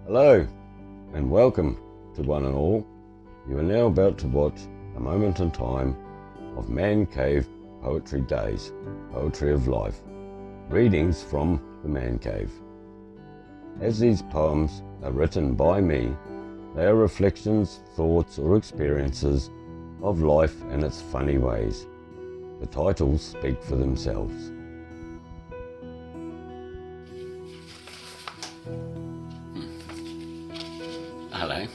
Hello and welcome to one and all. You are now about to watch a moment in time of Man Cave Poetry Days, Poetry of Life, readings from the Man Cave. As these poems are written by me, they are reflections, thoughts or experiences of life and its funny ways. The titles speak for themselves. Hello,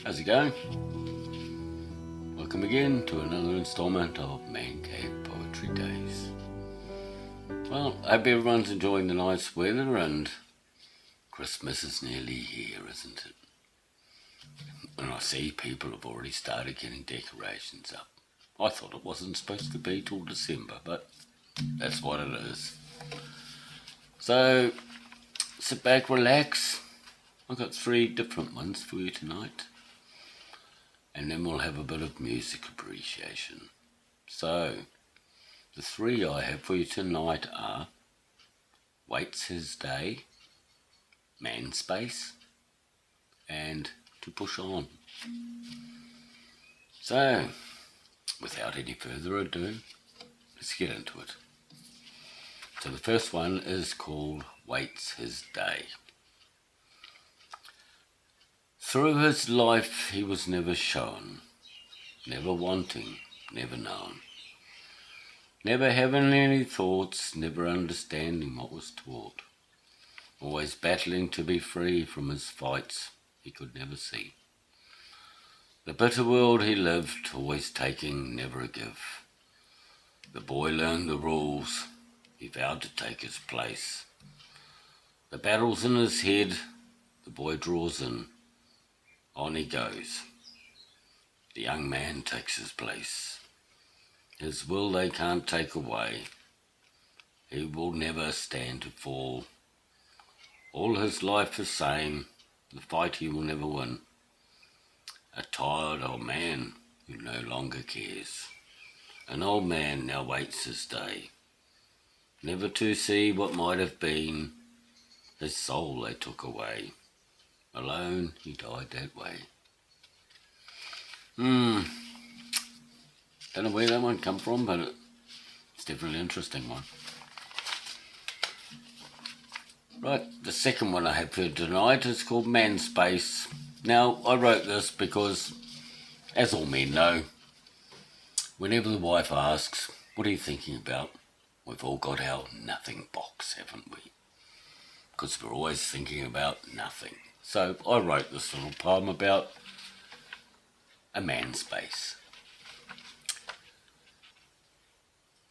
how's it going? Welcome again to another installment of Man Cave Poetry Days. Well, I hope everyone's enjoying the nice weather and Christmas is nearly here, isn't it? And I see people have already started getting decorations up. I thought it wasn't supposed to be till December, but that's what it is. So, sit back, relax. I've got 3 different ones for you tonight. And then we'll have a bit of music appreciation. So, the 3 I have for you tonight are Waits His Day, Man Space, and To Push On. So, without any further ado, let's get into it. So the first one is called Waits His Day. Through his life he was never shown, never wanting, never known, never having any thoughts, never understanding what was taught, always battling to be free from his fights he could never see. The bitter world he lived, always taking, never a give. The boy learned the rules, he vowed to take his place. The battle's in his head, the boy draws in, on he goes. The young man takes his place. His will they can't take away. He will never stand to fall. All his life the same, the fight he will never win. A tired old man who no longer cares. An old man now waits his day, never to see what might have been. His soul they took away. Alone he died that way. Don't know where that one come from, but it's definitely an interesting one. Right, the second one I have for tonight is called Man Space. Now, I wrote this because, as all men know, whenever the wife asks, what are you thinking about? We've all got our nothing box, haven't we? Because we're always thinking about nothing. So I wrote this little poem about a man space.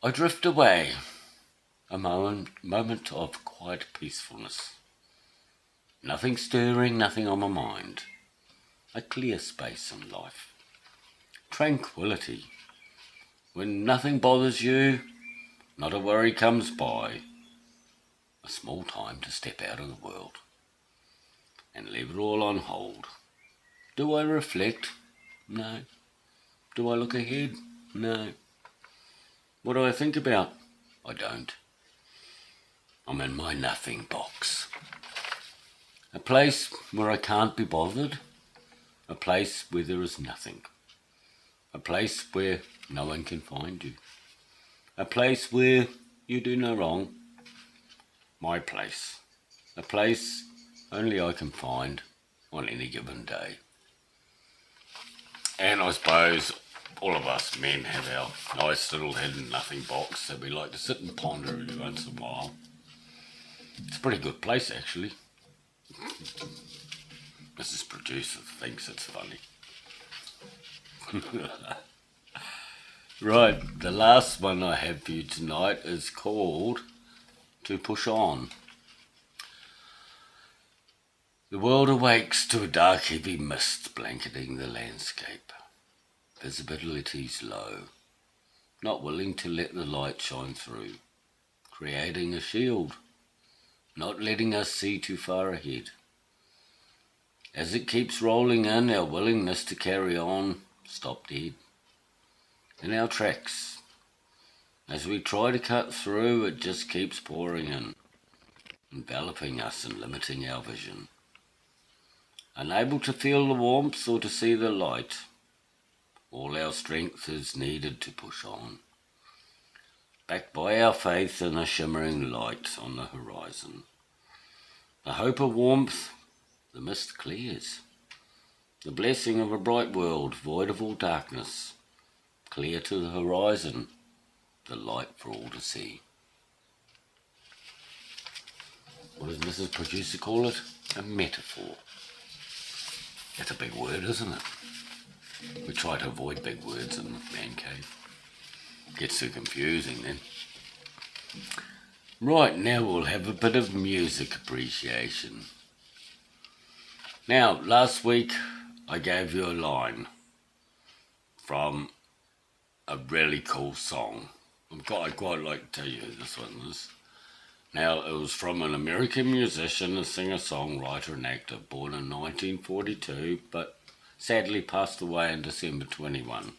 I drift away, a moment of quiet peacefulness. Nothing stirring, nothing on my mind. A clear space in life. Tranquility. When nothing bothers you, not a worry comes by. A small time to step out of the world and leave it all on hold. Do I reflect? No. Do I look ahead? No. What do I think about? I don't. I'm in my nothing box. A place where I can't be bothered. A place where there is nothing. A place where no one can find you. A place where you do no wrong. My place. A place only I can find on any given day. And I suppose all of us men have our nice little hidden nothing box that we like to sit and ponder every once in a while. It's a pretty good place, actually. Mrs. Producer thinks it's funny. Right, the last one I have for you tonight is called To Push On. The world awakes to a dark heavy mist blanketing the landscape. Visibility's low, not willing to let the light shine through, creating a shield, not letting us see too far ahead. As it keeps rolling in, our willingness to carry on stop dead in our tracks. As we try to cut through, it just keeps pouring in, enveloping us and limiting our vision. unable to feel the warmth or to see the light. All our strength is needed to push on, backed by our faith in a shimmering light on the horizon. The hope of warmth, the mist clears. The blessing of a bright world, void of all darkness, clear to the horizon, the light for all to see. What does Mrs. Producer call it? A metaphor. That's a big word, isn't it? We try to avoid big words in the man cave. Gets too confusing then. Right, now we'll have a bit of music appreciation. Now, last week I gave you a line from a really cool song. I'd quite like to tell you who this one is. Now, it was from an American musician, a singer-songwriter and actor, born in 1942, but sadly passed away in December 21.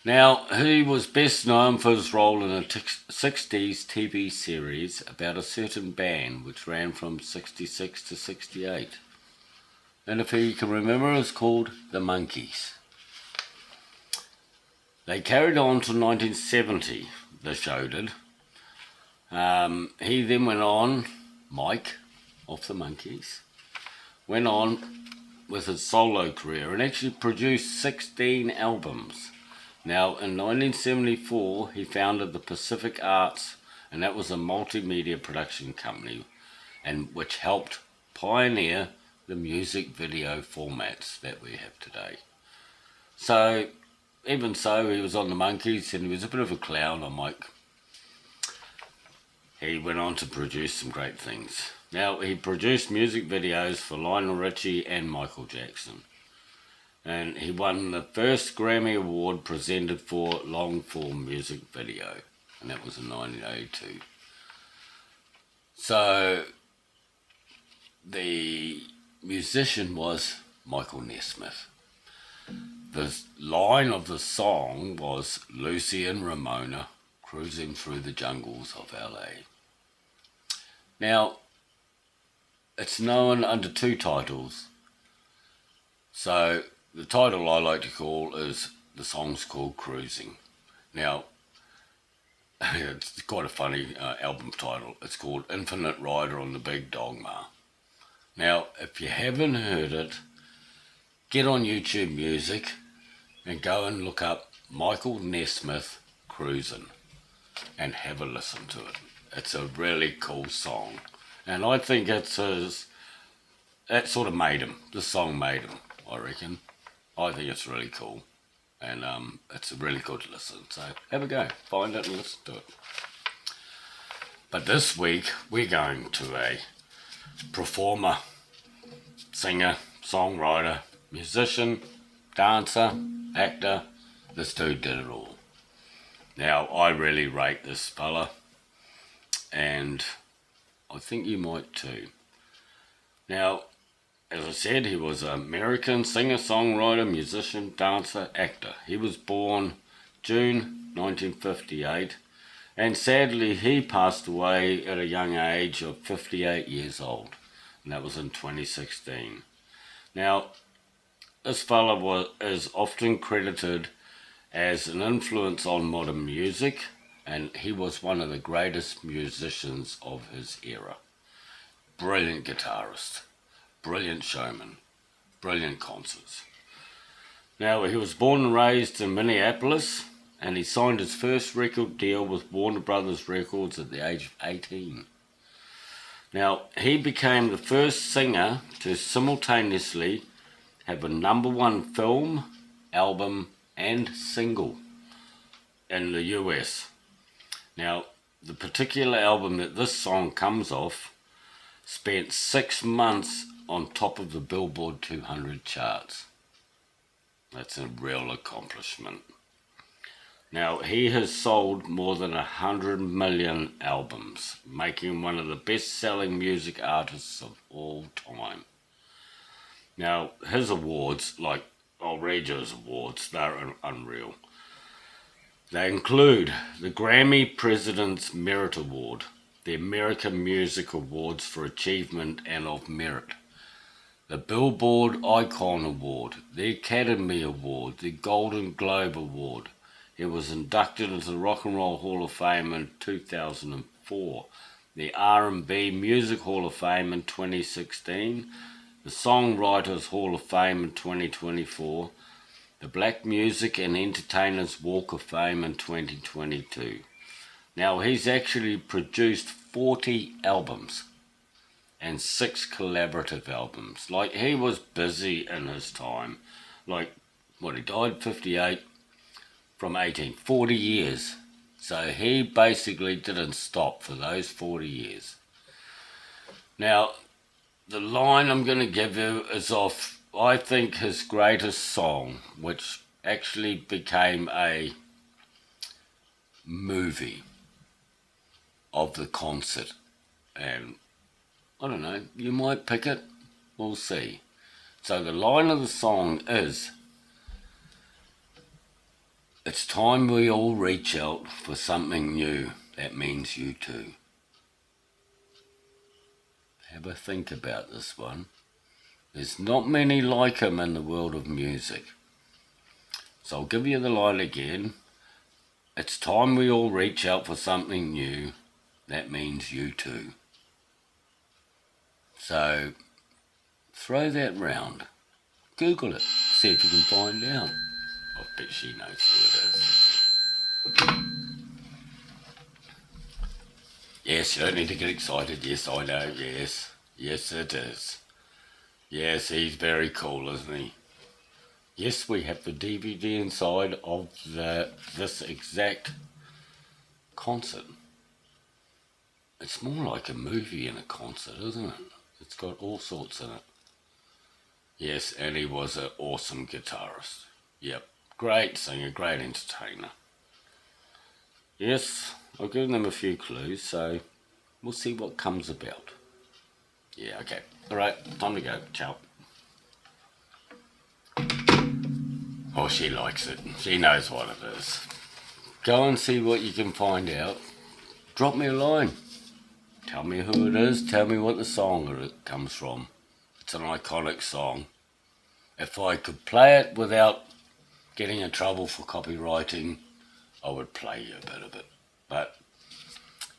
Now, he was best known for his role in a 60s TV series about a certain band which ran from 66 to 68. And if you can remember, it was called The Monkees. They carried on to 1970, the show did. He then went on, Mike, of the Monkees, went on with his solo career and actually produced 16 albums. Now, in 1974, he founded the Pacific Arts, and that was a multimedia production company, and which helped pioneer the music video formats that we have today. So, even so, he was on the Monkees, and he was a bit of a clown on Mike. He went on to produce some great things. Now, he produced music videos for Lionel Richie and Michael Jackson. And he won the first Grammy Award presented for long-form music video. And that was in 1982. So, the musician was Michael Nesmith. The line of the song was Lucy and Ramona cruising through the jungles of LA. Now, it's known under two titles. So, the title I like to call is, the song's called Cruising. Now, it's quite a funny album title. It's called Infinite Rider on the Big Dogma. Now, if you haven't heard it, get on YouTube Music and go and look up Michael Nesmith Cruising and have a listen to it. It's a really cool song, and I think that sort of made him. The song made him, I reckon. I think it's really cool, and it's really good to listen. So have a go, find it and listen to it. But this week we're going to a performer, singer, songwriter, musician, dancer, actor. This dude did it all. Now, I really rate this fella, and I think you might too. Now, as I said, he was an American singer, songwriter, musician, dancer, actor. He was born June 1958, and sadly he passed away at a young age of 58 years old, and that was in 2016. Now, this fella is often credited as an influence on modern music, and he was one of the greatest musicians of his era. Brilliant guitarist, brilliant showman, brilliant concerts. Now, he was born and raised in Minneapolis, and he signed his first record deal with Warner Brothers Records at the age of 18. Now, he became the first singer to simultaneously have a #1 film, album, and single in the US. Now, the particular album that this song comes off spent 6 months on top of the Billboard 200 charts. That's a real accomplishment. Now, he has sold more than 100 million albums, making him one of the best-selling music artists of all time. Now, his awards, like I'll read you his awards, they're unreal. They include the Grammy President's Merit Award, the American Music Awards for Achievement and of Merit, the Billboard Icon Award, the Academy Award, the Golden Globe Award. He was inducted into the Rock and Roll Hall of Fame in 2004, the R&B Music Hall of Fame in 2016, the Songwriters Hall of Fame in 2024, the Black Music and Entertainers Walk of Fame in 2022. Now, he's actually produced 40 albums and 6 collaborative albums. Like, he was busy in his time. Like, he died 58 from 18, 40 years. So he basically didn't stop for those 40 years. Now, the line I'm going to give you is off, I think, his greatest song, which actually became a movie of the concert. And I don't know, you might pick it, we'll see. So the line of the song is, "It's time we all reach out for something new that means you too." Have a think about this one. There's not many like him in the world of music. So I'll give you the line again. "It's time we all reach out for something new that means you too." So throw that round. Google it. See if you can find out. I bet she knows who it is. Yes, you don't need to get excited. Yes, I know. Yes. Yes, it is. Yes, he's very cool, isn't he? Yes, we have the DVD inside of this exact concert. It's more like a movie and a concert, isn't it? It's got all sorts in it. Yes, and he was an awesome guitarist. Yep, great singer, great entertainer. Yes, I've given them a few clues, so we'll see what comes about. Yeah, okay. Alright, time to go. Ciao. Oh, she likes it. She knows what it is. Go and see what you can find out. Drop me a line. Tell me who it is. Tell me what the song it comes from. It's an iconic song. If I could play it without getting in trouble for copywriting, I would play you a bit of it. But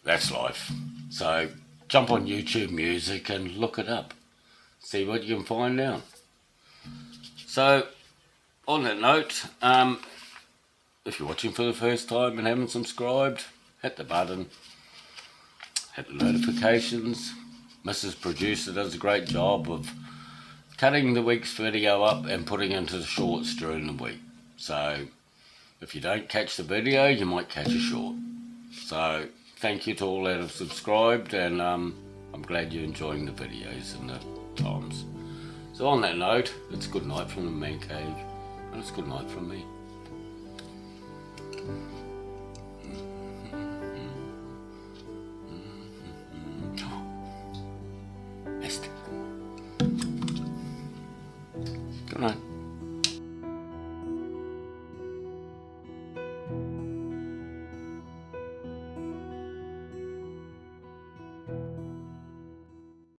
that's life. So jump on YouTube Music and look it up. See what you can find out. So on that note, if you're watching for the first time and haven't subscribed, hit the button. Hit the notifications. Mrs. Producer does a great job of cutting the week's video up and putting into the shorts during the week. So if you don't catch the video, you might catch a short. So thank you to all that have subscribed, and I'm glad you're enjoying the videos and the times. So on that note, it's good night from the Man Cave, and it's good night from me. Good night.